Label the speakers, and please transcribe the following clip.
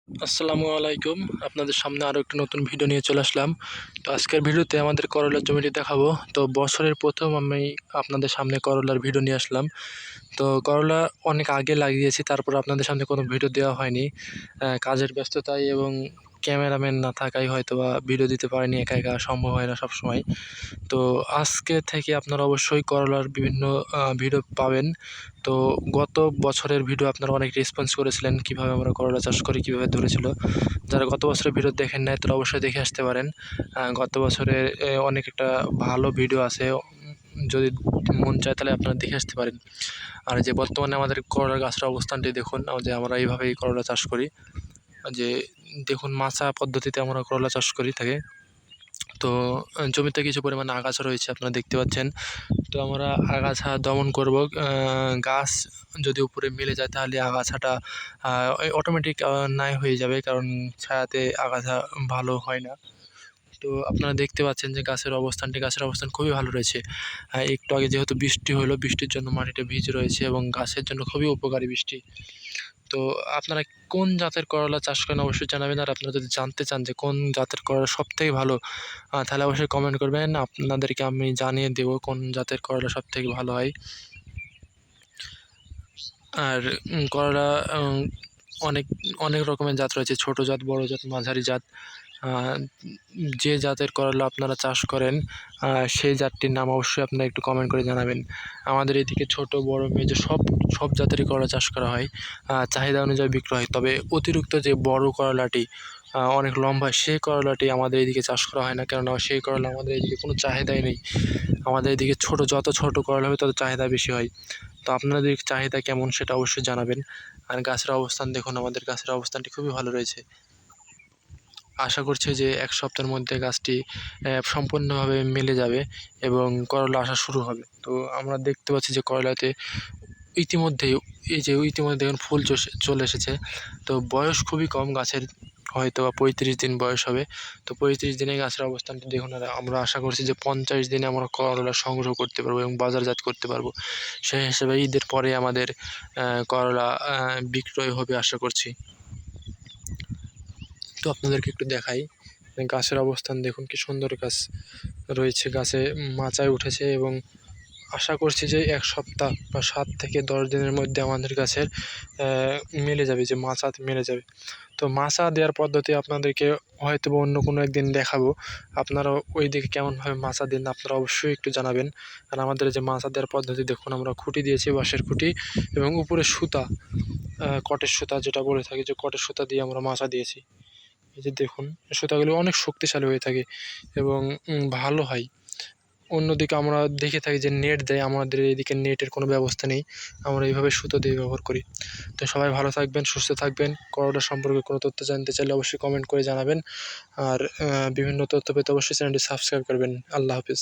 Speaker 1: আসসালামু আলাইকুম। আপনাদের সামনে আরও একটি নতুন ভিডিও নিয়ে চলে আসলাম। তো আজকের ভিডিওতে আমাদের করলার জমিটি দেখাবো। তো বছরের প্রথম আমি আপনাদের সামনে করলার ভিডিও নিয়ে আসলাম। তো করলা অনেক আগে লাগিয়েছি, তারপর আপনাদের সামনে কোনো ভিডিও দেওয়া হয়নি। কাজের ব্যস্ততায় এবং ক্যামেরাম্যান না থাকায় হয়তোবা ভিডিও দিতে পারিনি, একা একা সম্ভব হয় না সবসময়। তো আজকে থেকে আপনারা অবশ্যই করলার বিভিন্ন ভিডিও পাবেন। তো গত বছরের ভিডিও আপনারা অনেক রেসপন্স করেছিলেন, কীভাবে আমরা করলা চাষ করি, কীভাবে ধরেছিল। যারা গত বছরের ভিডিও দেখেন নাই তারা অবশ্যই দেখে আসতে পারেন। গত বছরের অনেক একটা ভালো ভিডিও আছে, যদি মন চায় তাহলে আপনারা দেখে আসতে পারেন। আর যে বর্তমানে আমাদের করলার গাছের অবস্থানটি দেখুন, যে আমরা এইভাবেই করলা চাষ করি। যে দেখুন, মাচা পদ্ধতিতে আমরা করলা চাষ করি থাকে। তো জমিতে কিছু পরিমাণে আগাছা রয়েছে, আপনারা দেখতে পাচ্ছেন। তো আমরা আগাছা দমন করব। গাছ যদি উপরে মিলে যায় তাহলে আগাছাটা অটোমেটিক নাই হয়ে যাবে, কারণ ছায়াতে আগাছা ভালো হয় না। তো আপনারা দেখতে পাচ্ছেন যে গাছের অবস্থান খুবই ভালো রয়েছে। একটু আগে যেহেতু বৃষ্টি হলো, বৃষ্টির জন্য মাটিটা ভিজে রয়েছে এবং গাছের জন্য খুবই উপকারী বৃষ্টি। তো আপনারা কোন জাতের করলা চাষ করেন অবশ্যই জানাবেন। আর আপনারা যদি জানতে চান যে কোন জাতের করলা সবথেকে ভালো, তাহলে অবশ্যই কমেন্ট করবেন। আপনাদেরকে আমি জানিয়ে দেবো কোন জাতের করলা সবথেকে ভালো হয়। আর করলা অনেক অনেক রকমের জাত রয়েছে, ছোট জাত, বড় জাত, মাঝারি জাত। যে জাতের করলা আপনারা চাষ করেন সেই জাতটির নাম অবশ্যই আপনারা একটু কমেন্ট করে জানাবেন। আমাদের এদিকে ছোট, বড়, মেজো সব জাতেরই করলা চাষ করা হয়। চাহিদা অনুযায়ী বিক্রি হয়। তবে অতিরিক্ত যে বড় করলাটি অনেক লম্বা, সেই করলাটি আমাদের এদিকে চাষ করা হয় না, কেননা সেই করলা আমাদের এদিকে কোনো চাহিদাই নেই। আমাদের এদিকে যত ছোট করলা হবে তত চাহিদা বেশি হয়। তো আপনাদের চাহিদা কেমন সেটা অবশ্যই জানাবেন। আর গাছের অবস্থান দেখুন, আমাদের গাছের অবস্থানটি খুবই ভালো রয়েছে। আশা করছি যে 1 সপ্তাহের মধ্যে গাছটি সম্পূর্ণভাবে মেলে যাবে এবং করলা আসা শুরু হবে। তো আমরা দেখতে পাচ্ছি যে করলাতে ইতিমধ্যে দেখুন ফুল চলে এসেছে। তো বয়স খুবই কম গাছের, হয়তোবা 35 দিন বয়স হবে। তো 35 দিনে গাছের অবস্থানটি দেখুন। আর আমরা আশা করছি যে 50 দিনে আমরা করলা সংগ্রহ করতে পারবো এবং বাজারজাত করতে পারবো। সেই হিসেবে ঈদের পরে আমাদের করলা বিক্রয় হবে আশা করছি। তো আপনাদেরকে একটু দেখাই, গাছের অবস্থান দেখুন, কি সুন্দর গাছ রয়েছে। গাছে মাচায় উঠেছে এবং আশা করছি যে 1 সপ্তাহ বা 7 থেকে 10 দিনের মধ্যে আমাদের গাছের মেলে যাবে, যে মাচাতে মেলে যাবে। তো মাচা দেওয়ার পদ্ধতি আপনাদেরকে হয়তো অন্য কোনো একদিন দেখাবো। আপনারা ওই দিকে কেমনভাবে মাচা দেন আপনারা অবশ্যই একটু জানাবেন। আর আমাদের যে মাচা দেওয়ার পদ্ধতি দেখুন, আমরা খুঁটি দিয়েছি, বাঁশের খুঁটি, এবং উপরে সুতা, কটের সুতা যেটা বলে থাকি, যে কটের সুতা দিয়ে আমরা মাচা দিয়েছি। এই যে দেখুন, সুতাগুলো অনেক শক্তিশালী হয়ে থাকে এবং ভালো হয়। অন্যদিকে আমরা দেখে থাকি যে নেট দেয়, আমাদের এদিকে নেটের কোনো ব্যবস্থা নেই। আমরা এইভাবে সুতো দিয়ে ব্যবহার করি। তো সবাই ভালো থাকবেন, সুস্থ থাকবেন। করলা সম্পর্কে কোনো তথ্য জানতে চাইলে অবশ্যই কমেন্ট করে জানাবেন। আর বিভিন্ন তথ্য পেতে অবশ্যই চ্যানেলটি সাবস্ক্রাইব করবেন। আল্লাহ হাফেজ।